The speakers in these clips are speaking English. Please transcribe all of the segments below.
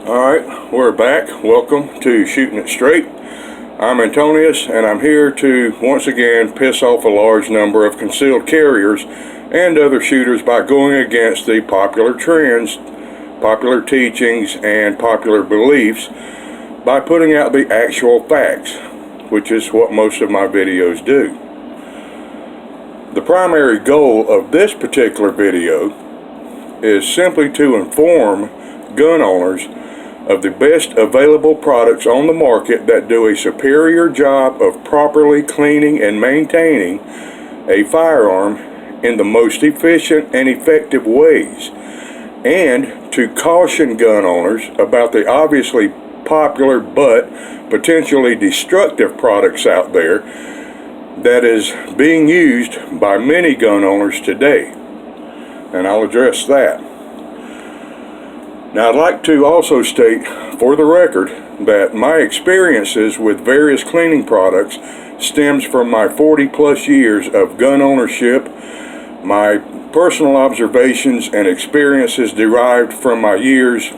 Alright, we're back. Welcome to Shooting It Straight. I'm Antonius, and I'm here to once again piss off a large number of concealed carriers and other shooters by going against the popular trends, popular teachings, and popular beliefs by putting out the actual facts, which is what most of my videos do. The primary goal of this particular video is simply to inform gun owners of the best available products on the market that do a superior job of properly cleaning and maintaining a firearm in the most efficient and effective ways, and to caution gun owners about the obviously popular but potentially destructive products out there that is being used by many gun owners today. And I'll address that. Now, I'd like to also state for the record that my experiences with various cleaning products stems from my 40 plus years of gun ownership, my personal observations and experiences derived from my years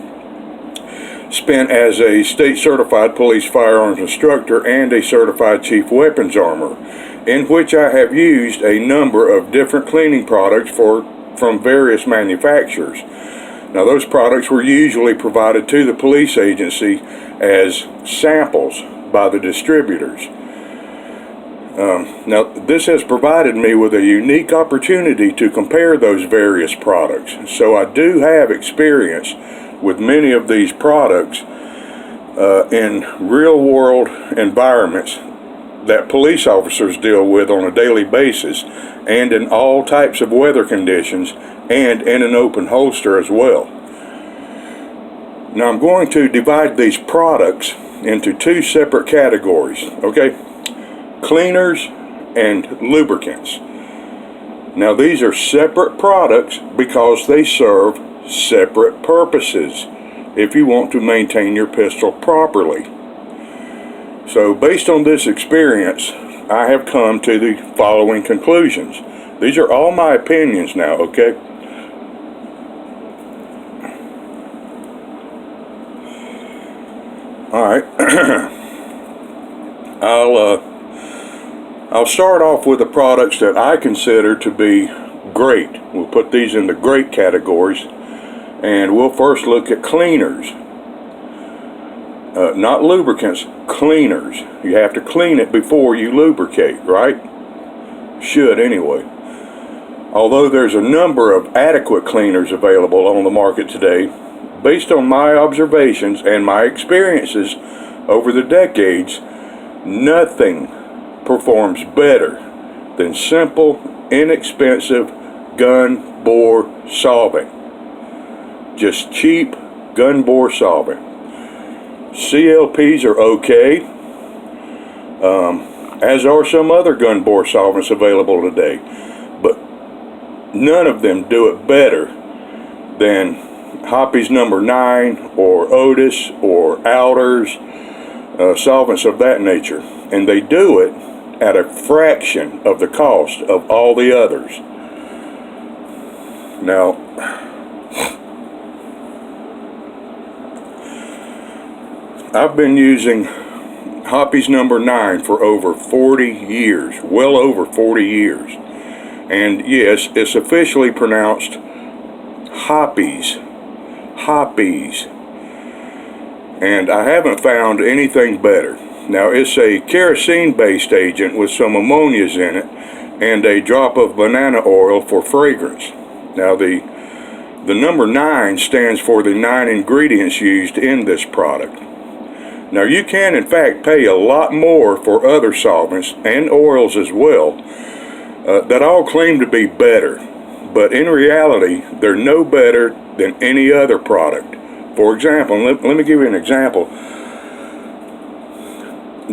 spent as a state certified police firearms instructor and a certified chief weapons armor, in which I have used a number of different cleaning products from various manufacturers. Now, those products were usually provided to the police agency as samples by the distributors. Now, this has provided me with a unique opportunity to compare those various products. So I do have experience with many of these products in real-world environments that police officers deal with on a daily basis, and in all types of weather conditions, and in an open holster as well. Now, I'm going to divide these products into two separate categories, okay? Cleaners and lubricants. Now, these are separate products because they serve separate purposes if you want to maintain your pistol properly. So, based on this experience, I have come to the following conclusions. These are all my opinions now, okay? Alright. I'll start off with the products that I consider to be great. We'll put these in the great categories. And we'll first look at cleaners. Not lubricants, cleaners. You have to clean it before you lubricate, right? Should anyway. Although there's a number of adequate cleaners available on the market today, based on my observations and my experiences over the decades, nothing performs better than simple, inexpensive gun bore solvent. Just cheap gun bore solvent. CLPs are okay, as are some other gun bore solvents available today, but none of them do it better than Hoppy's number 9 or Otis or Alders, solvents of that nature. And they do it at a fraction of the cost of all the others. Now, I've been using Hoppy's number 9 for over 40 years, well over 40 years. And yes, it's officially pronounced Hoppy's. And I haven't found anything better. Now, it's a kerosene-based agent with some ammonias in it and a drop of banana oil for fragrance. Now, the number 9 stands for the 9 ingredients used in this product. Now, you can in fact pay a lot more for other solvents and oils as well that all claim to be better, but in reality they're no better than any other product. For example, let me give you an example.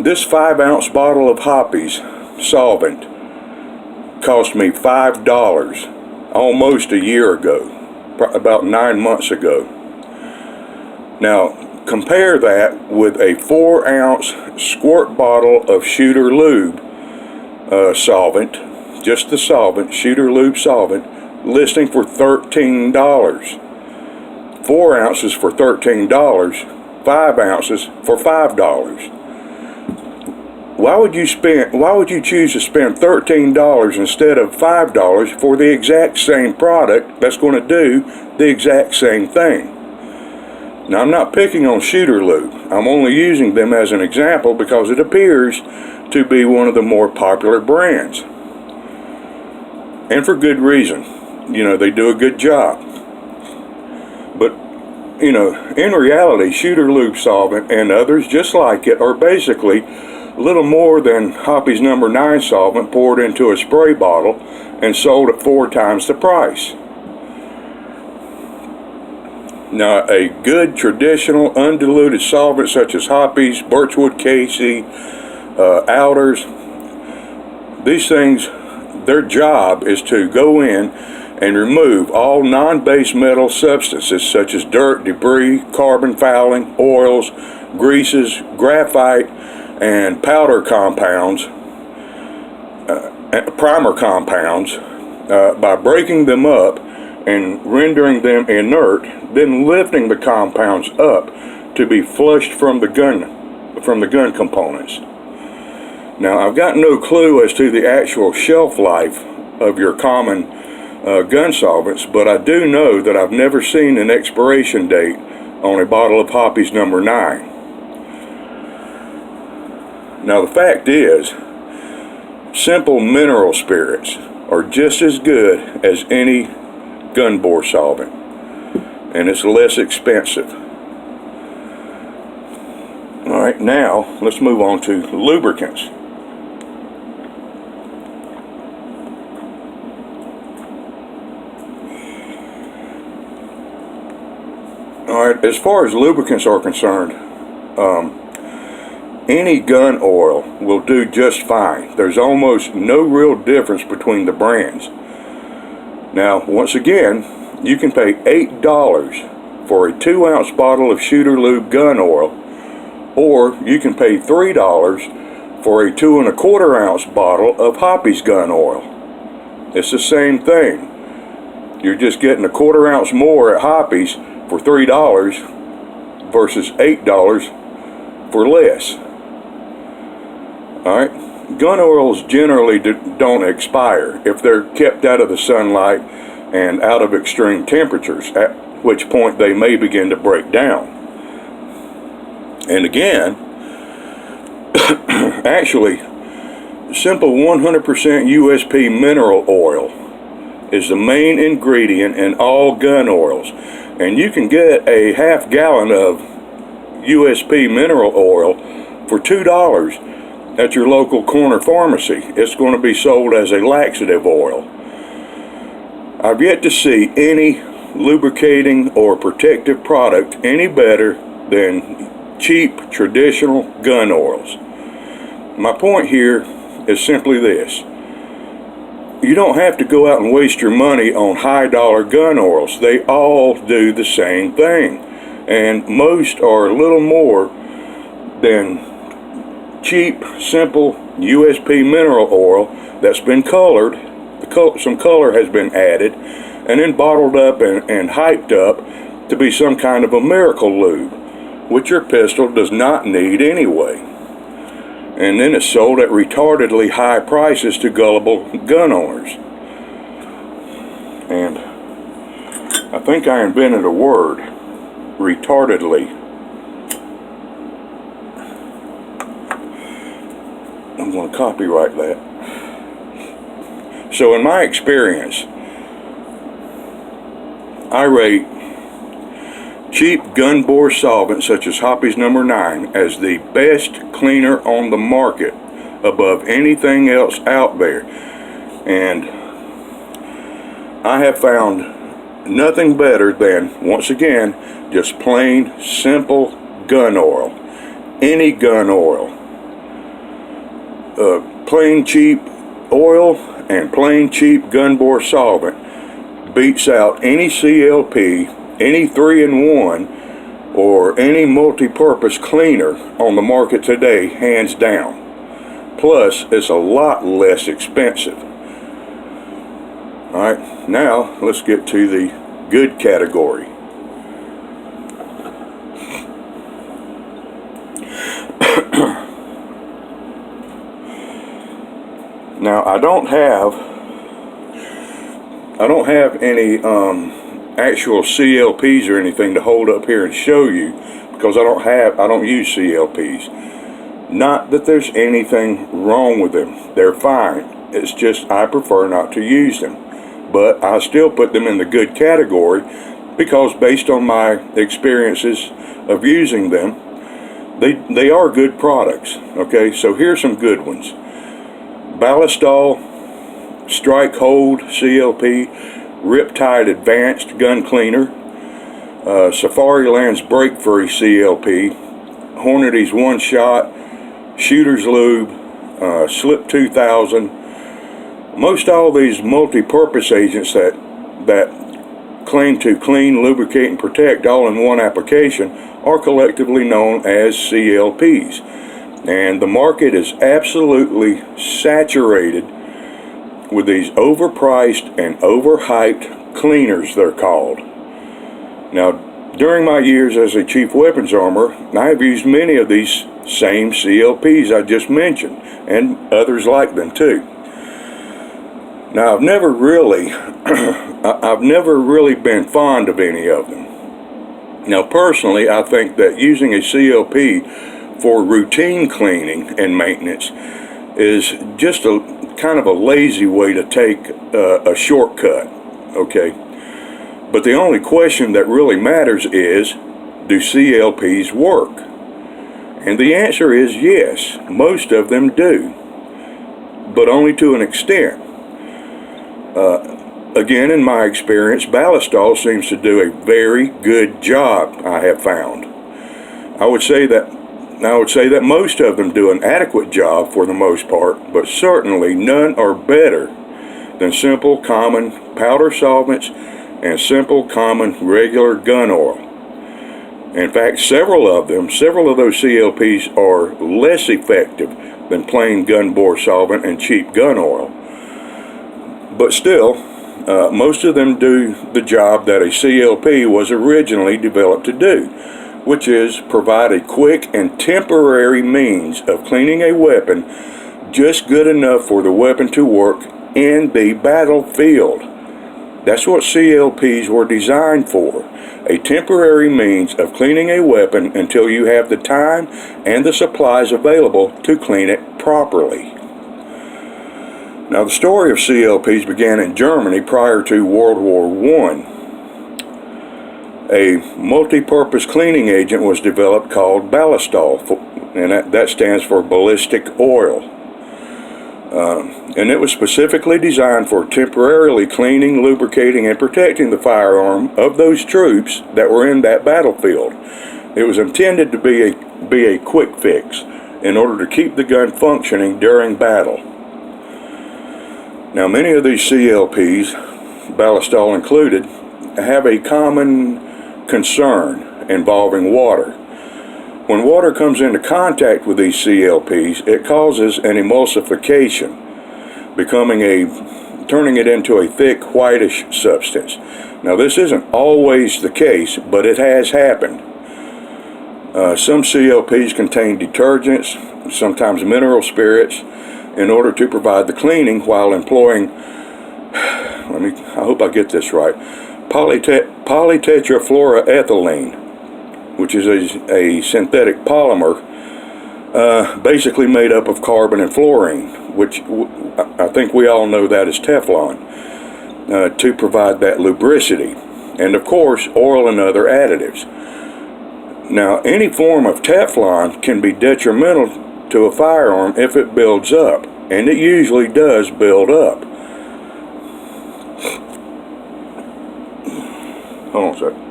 This 5-ounce bottle of Hoppy's solvent cost me $5 almost a year ago, about 9 months ago. Now, compare that with a 4-ounce squirt bottle of Shooter Lube solvent, just the solvent, Shooter Lube solvent, listing for $13. 4 ounces for $13, 5 ounces for $5. Why would you choose to spend $13 instead of $5 for the exact same product that's going to do the exact same thing? Now, I'm not picking on Shooter Lube. I'm only using them as an example because it appears to be one of the more popular brands. And for good reason. You know, they do a good job. But, you know, in reality, Shooter Lube solvent and others just like it are basically little more than Hoppy's No. 9 solvent poured into a spray bottle and sold at 4 times the price. Now, a good traditional undiluted solvent such as Hoppy's, Birchwood Casey, Outers, these things, their job is to go in and remove all non-base metal substances such as dirt, debris, carbon fouling, oils, greases, graphite, and powder compounds, primer compounds, by breaking them up and rendering them inert, then lifting the compounds up to be flushed from the gun components. Now, I've got no clue as to the actual shelf life of your common gun solvents, but I do know that I've never seen an expiration date on a bottle of Hoppy's No. 9. Now, the fact is, simple mineral spirits are just as good as any gun bore solvent, and it's less expensive. Alright, now let's move on to lubricants. Alright, as far as lubricants are concerned, any gun oil will do just fine. There's almost no real difference between the brands. Now, once again, you can pay $8 for a 2-ounce bottle of Shooter Lube gun oil, or you can pay $3 for a 2 1/4 ounce bottle of Hoppy's gun oil. It's the same thing. You're just getting a 1/4 ounce more at Hoppy's for $3 versus $8 for less. Alright, gun oils generally don't expire if they're kept out of the sunlight and out of extreme temperatures, at which point they may begin to break down. And again, actually, simple 100% USP mineral oil is the main ingredient in all gun oils, and you can get a half gallon of USP mineral oil for $2 at your local corner pharmacy. It's going to be sold as a laxative oil. I've yet to see any lubricating or protective product any better than cheap traditional gun oils. My point here is simply this: you don't have to go out and waste your money on high dollar gun oils. They all do the same thing, and most are a little more than cheap, simple USP mineral oil that's been colored. Some color has been added and then bottled up and hyped up to be some kind of a miracle lube, which your pistol does not need anyway. And then it's sold at retardedly high prices to gullible gun owners. And I think I invented a word, retardedly. I'm going to copyright that. So in my experience, I rate cheap gun bore solvent such as Hoppy's No. 9 as the best cleaner on the market above anything else out there. And I have found nothing better than, once again, just plain simple gun oil. Any gun oil. Plain cheap oil and plain cheap gun bore solvent beats out any CLP, any 3-in-1, or any multi-purpose cleaner on the market today, hands down. Plus, it's a lot less expensive. Alright, now let's get to the good category. Now I don't have any actual CLPs or anything to hold up here and show you, because I don't use CLPs. Not that there's anything wrong with them. They're fine. It's just I prefer not to use them. But I still put them in the good category because based on my experiences of using them, they are good products. Okay, so here's some good ones. Ballistol Strike Hold CLP, Riptide Advanced Gun Cleaner, Safariland's Break Free CLP, Hornady's One Shot, Shooter's Lube, Slip 2000. Most all these multi-purpose agents that claim to clean, lubricate, and protect all in one application are collectively known as CLPs. And the market is absolutely saturated with these overpriced and overhyped cleaners, they're called. Now, during my years as a chief weapons armor, I have used many of these same CLPs I just mentioned, and others like them too. Now, I've never really been fond of any of them. Now, personally, I think that using a CLP for routine cleaning and maintenance is just a kind of a lazy way to take a shortcut, okay? But the only question that really matters is, do CLPs work? And the answer is yes, most of them do, but only to an extent. Again, in my experience, Ballistol seems to do a very good job, I have found. I would say that most of them do an adequate job for the most part, but certainly none are better than simple common powder solvents and simple common regular gun oil. In fact, several of those CLPs are less effective than plain gun bore solvent and cheap gun oil. But still, most of them do the job that a CLP was originally developed to do, which is provide a quick and temporary means of cleaning a weapon just good enough for the weapon to work in the battlefield. That's what CLPs were designed for, a temporary means of cleaning a weapon until you have the time and the supplies available to clean it properly. Now, the story of CLPs began in Germany prior to World War I. A multi-purpose cleaning agent was developed called Ballistol, and that stands for ballistic oil. And it was specifically designed for temporarily cleaning, lubricating, and protecting the firearm of those troops that were in that battlefield. It was intended to be a quick fix in order to keep the gun functioning during battle. Now, many of these CLPs, Ballistol included, have a common concern involving water. When water comes into contact with these CLPs, it causes an emulsification, turning it into a thick whitish substance. Now, this isn't always the case, but it has happened. Some CLPs contain detergents, sometimes mineral spirits, in order to provide the cleaning while employing, I hope I get this right, polytetrafluoroethylene, which is a synthetic polymer basically made up of carbon and fluorine, which I think we all know that is Teflon, to provide that lubricity, and of course oil and other additives. Now, any form of Teflon can be detrimental to a firearm if it builds up, and it usually does build up. Hold on a second.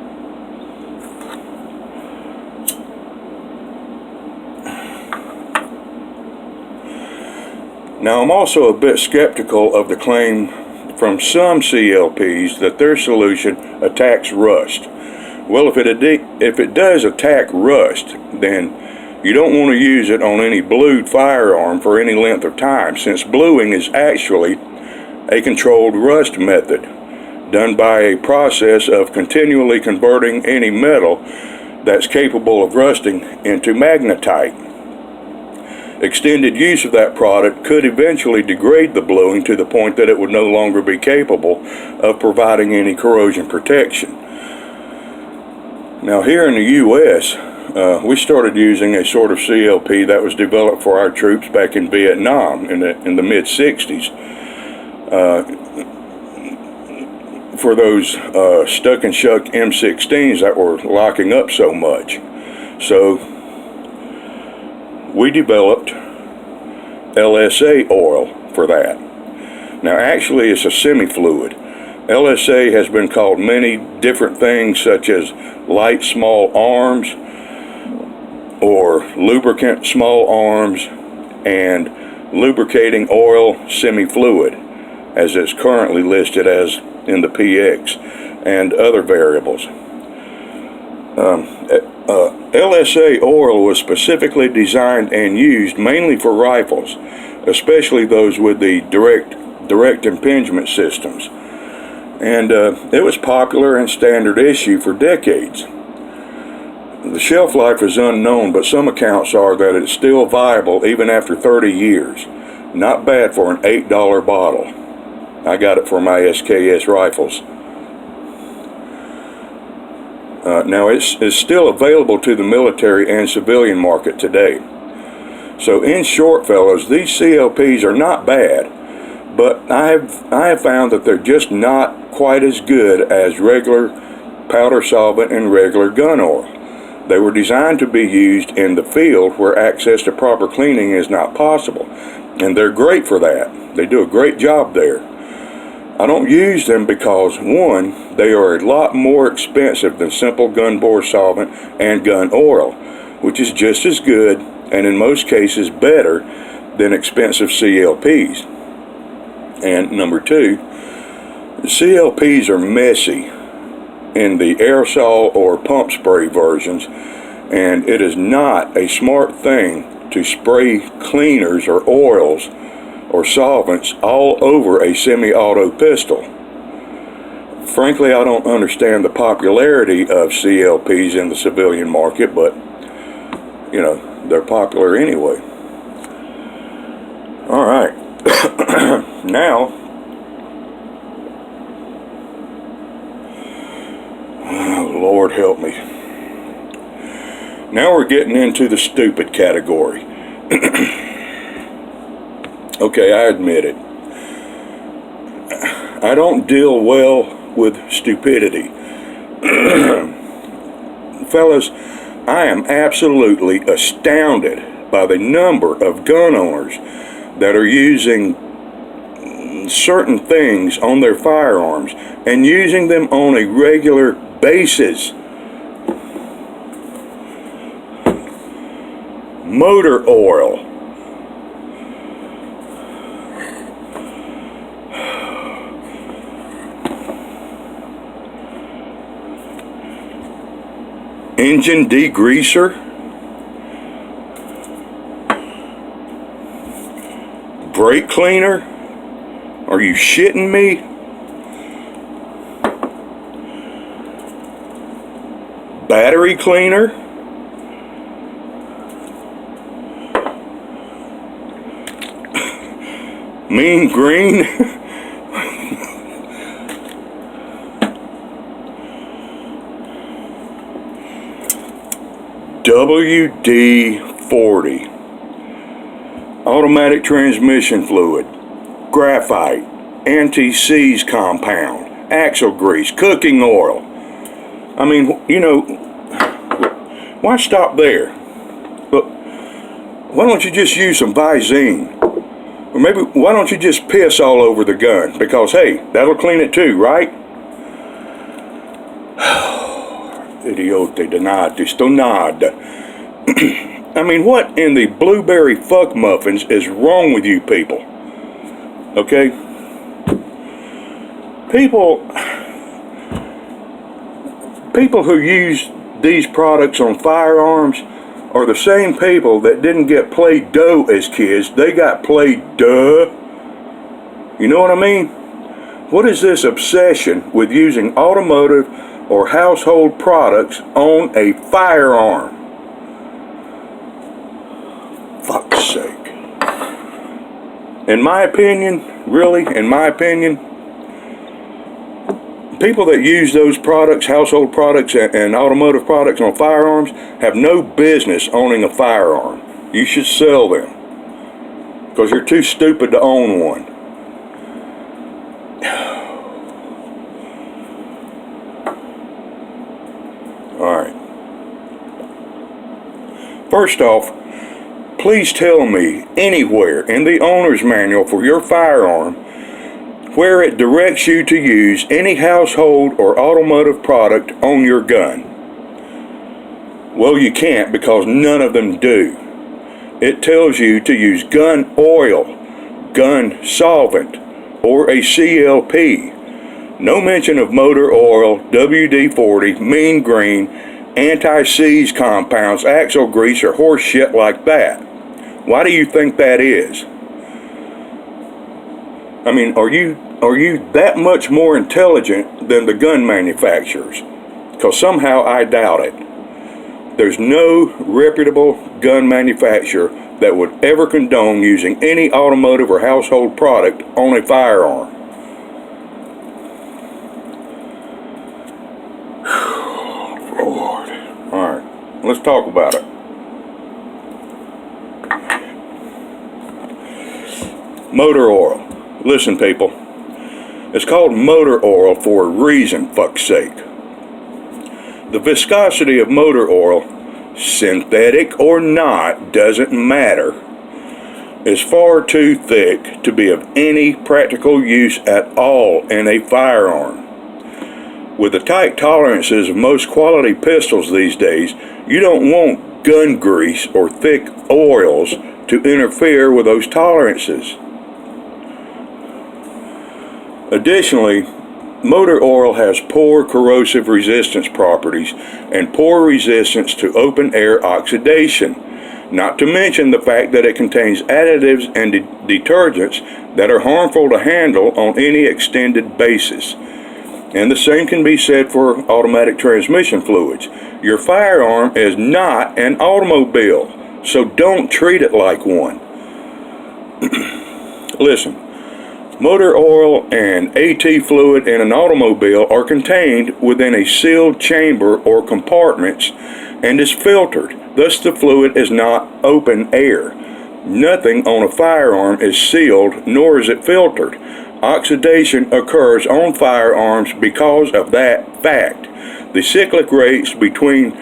Now, I'm also a bit skeptical of the claim from some CLPs that their solution attacks rust. Well, if it does attack rust, then you don't want to use it on any blued firearm for any length of time, since bluing is actually a controlled rust method done by a process of continually converting any metal that's capable of rusting into magnetite. extended use of that product could eventually degrade the bluing to the point that it would no longer be capable of providing any corrosion protection. Now here in the U.S., we started using a sort of CLP that was developed for our troops back in Vietnam in the mid-60s. For those stuck and shuck M16s that were locking up so much. So we developed LSA oil for that. Now actually it's a semi-fluid. LSA has been called many different things, such as light small arms or lubricant small arms and lubricating oil semi-fluid, as it's currently listed as in the PX, and other variables. LSA oil was specifically designed and used mainly for rifles, especially those with the direct impingement systems, and it was popular and standard issue for decades. The shelf life is unknown, but some accounts are that it's still viable even after 30 years. Not bad for an $8 bottle. I got it for my SKS rifles. Now it's still available to the military and civilian market today. So in short, fellas, these CLPs are not bad, but I have found that they're just not quite as good as regular powder solvent and regular gun oil. They were designed to be used in the field where access to proper cleaning is not possible, and they're great for that. They do a great job there. I don't use them because, one, they are a lot more expensive than simple gun bore solvent and gun oil, which is just as good and in most cases better than expensive CLPs. And number two, the CLPs are messy in the aerosol or pump spray versions, and it is not a smart thing to spray cleaners or oils or solvents all over a semi-auto pistol. Frankly, I don't understand the popularity of CLPs in the civilian market, but you know, they're popular anyway. All right. Now, oh, Lord help me. Now we're getting into the stupid category. Okay, I admit it. I don't deal well with stupidity. Fellas, I am absolutely astounded by the number of gun owners that are using certain things on their firearms and using them on a regular basis. Motor oil. Engine degreaser. Brake cleaner. Are you shitting me? Battery cleaner. Mean green. WD-40. Automatic transmission fluid. Graphite, anti-seize compound, axle grease, cooking oil. I mean, you know, why stop there? Look, why don't you just use some Visine? Or maybe, why don't you just piss all over the gun? Because, hey, that'll clean it too, right? Idiote donati stonad. I mean, what in the blueberry fuck muffins is wrong with you people? Okay? People who use these products on firearms are the same people that didn't get Play-Doh as kids. They got Play-Duh. You know what I mean? What is this obsession with using automotive or household products on a firearm? Fuck's sake. in my opinion, really, in my opinion, people that use those products, household products and automotive products on firearms, have no business owning a firearm. You should sell them, because you're too stupid to own one. Alright. First off, please tell me anywhere in the owner's manual for your firearm where it directs you to use any household or automotive product on your gun. Well, you can't, because none of them do. It tells you to use gun oil, gun solvent, or a CLP. No mention of motor oil, WD-40, mean green, anti-seize compounds, axle grease, or horse shit like that. Why do you think that is? I mean, are you that much more intelligent than the gun manufacturers? Because somehow I doubt it. There's no reputable gun manufacturer that would ever condone using any automotive or household product on a firearm. Lord. Alright, let's talk about it. Motor oil. Listen, people. It's called motor oil for a reason, fuck's sake. The viscosity of motor oil, synthetic or not, doesn't matter, is far too thick to be of any practical use at all in a firearm. With the tight tolerances of most quality pistols these days, you don't want gun grease or thick oils to interfere with those tolerances. Additionally, motor oil has poor corrosive resistance properties and poor resistance to open air oxidation, not to mention the fact that it contains additives and detergents that are harmful to handle on any extended basis. And the same can be said for automatic transmission fluids. Your firearm is not an automobile, so don't treat it like one. Listen. Motor oil and AT fluid in an automobile are contained within a sealed chamber or compartments and is filtered. Thus, the fluid is not open air. Nothing on a firearm is sealed, nor is it filtered. Oxidation occurs on firearms because of that fact. The cyclic rates between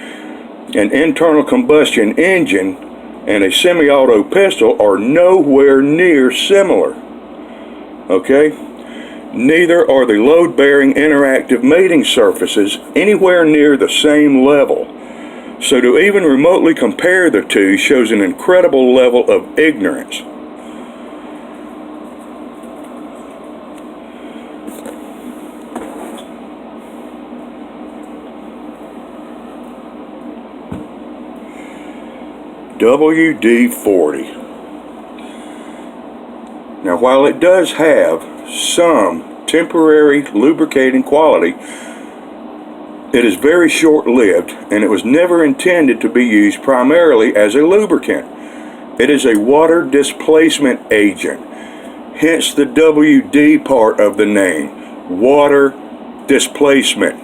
an internal combustion engine and a semi-auto pistol are nowhere near similar. Okay? Neither are the load-bearing interactive mating surfaces anywhere near the same level. So to even remotely compare the two shows an incredible level of ignorance. WD-40. Now, while it does have some temporary lubricating quality, it is very short-lived, and it was never intended to be used primarily as a lubricant. It is a water displacement agent, hence the WD part of the name, water displacement.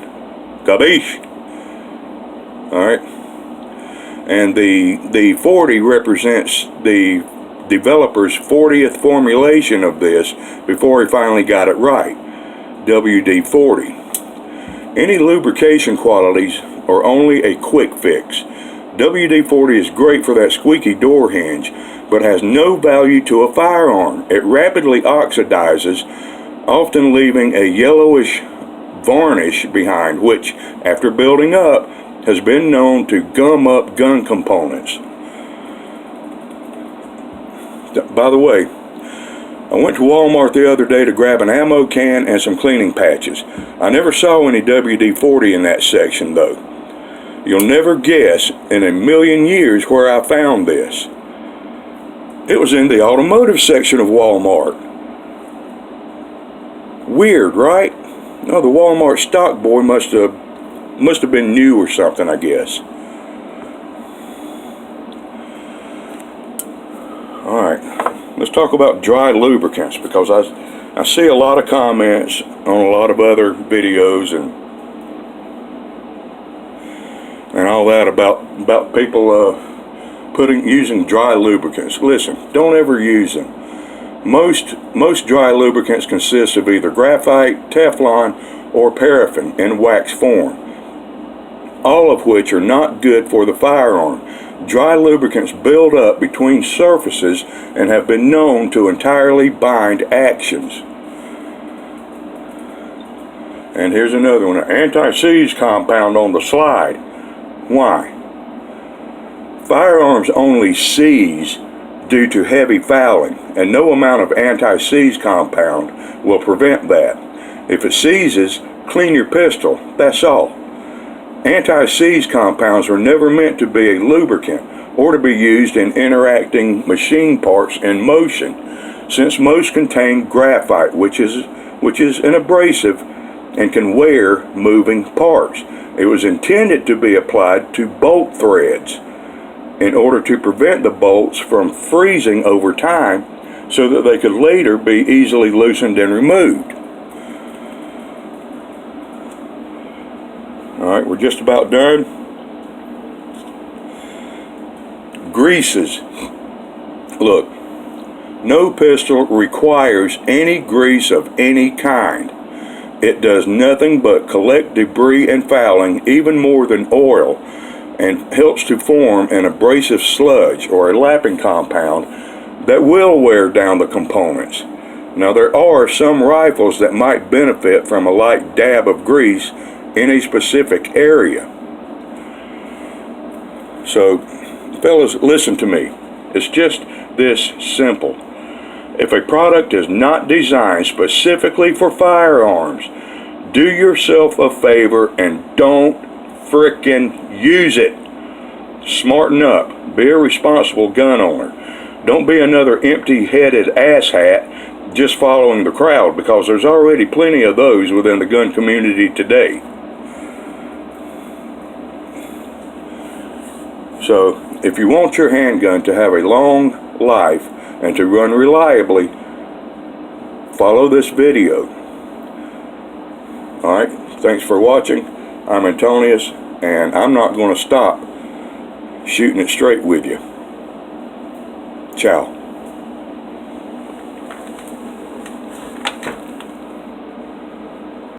Kabish? Alright? And the 40 represents the developer's 40th formulation of this before he finally got it right. WD-40. Any lubrication qualities are only a quick fix. WD-40 is great for that squeaky door hinge, but has no value to a firearm. It rapidly oxidizes, often leaving a yellowish varnish behind, which, after building up, has been known to gum up gun components. By the way, I went to Walmart the other day to grab an ammo can and some cleaning patches. I never saw any WD-40 in that section, though. You'll never guess in a million years where I found this. It was in the automotive section of Walmart. Weird, right? No, the Walmart stock boy must have been new or something, I guess. Alright, let's talk about dry lubricants, because I see a lot of comments on a lot of other videos and all that about people using dry lubricants. Listen, don't ever use them. Most dry lubricants consist of either graphite, Teflon, or paraffin in wax form, all of which are not good for the firearm. Dry lubricants build up between surfaces and have been known to entirely bind actions. And here's another one, an anti-seize compound on the slide. Why? Firearms only seize due to heavy fouling, and no amount of anti-seize compound will prevent that. If it seizes, clean your pistol, that's all. Anti-seize compounds are never meant to be a lubricant or to be used in interacting machine parts in motion, since most contain graphite, which is an abrasive and can wear moving parts. It was intended to be applied to bolt threads in order to prevent the bolts from freezing over time so that they could later be easily loosened and removed. Alright, we're just about done. Greases. Look, no pistol requires any grease of any kind. It does nothing but collect debris and fouling, even more than oil, and helps to form an abrasive sludge or a lapping compound that will wear down the components. Now, there are some rifles that might benefit from a light dab of grease in a specific area. So, fellas, listen to me. It's just this simple. If a product is not designed specifically for firearms, do yourself a favor and don't frickin' use it. Smarten up. Be a responsible gun owner. Don't be another empty-headed asshat just following the crowd, because there's already plenty of those within the gun community today. So, if you want your handgun to have a long life and to run reliably, follow this video. Alright, thanks for watching. I'm Antonius, and I'm not going to stop shooting it straight with you. Ciao.